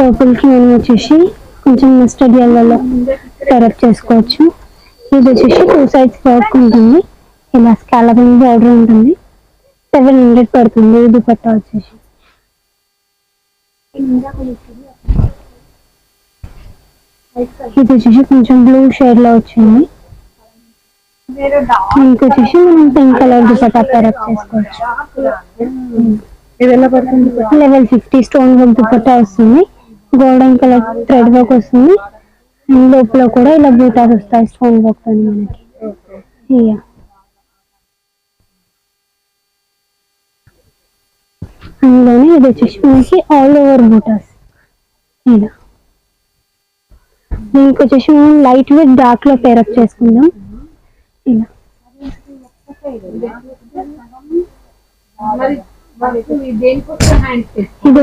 Purple కి మనం వచ్చేసి కొంచెం మస్టర్డ్ ఎల్లోలో పేరప్ చేసుకోవచ్చు. ఇది వచ్చేసి 2 సైడ్స్ వర్క్ ఉంటుంది, ఇలా స్కాలపింగ్ బార్డర్ ఉంటుంది. 700 పడుతుంది ఈ దుపట్టా వచ్చేసి. ఇది వచ్చేసి కొంచెం బ్లూ షేడ్ లో వచ్చింది. దీనికి వచ్చేసి మనం పింక్ కలర్ దుపట్టా పేరప్ చేసుకోవచ్చు. లెవెల్ 50 స్టోన్ వర్క్ దుపట్టా వస్తుంది, గోల్డెన్ కలర్ థ్రెడ్ వర్క్ వస్తుంది. లోపల కూడా ఇలా బూటాస్ వస్తాయి స్టోన్ వర్క్ తో మనకి. అందులోనే ఇది వచ్చేసి మనకి ఆల్ ఓవర్ బూటాస్ ఇలా. దీనికి వచ్చేసి మనం లైట్ వెయిట్ డార్క్ లో పేరప్ చేసుకుందాం ఇలా. ఇది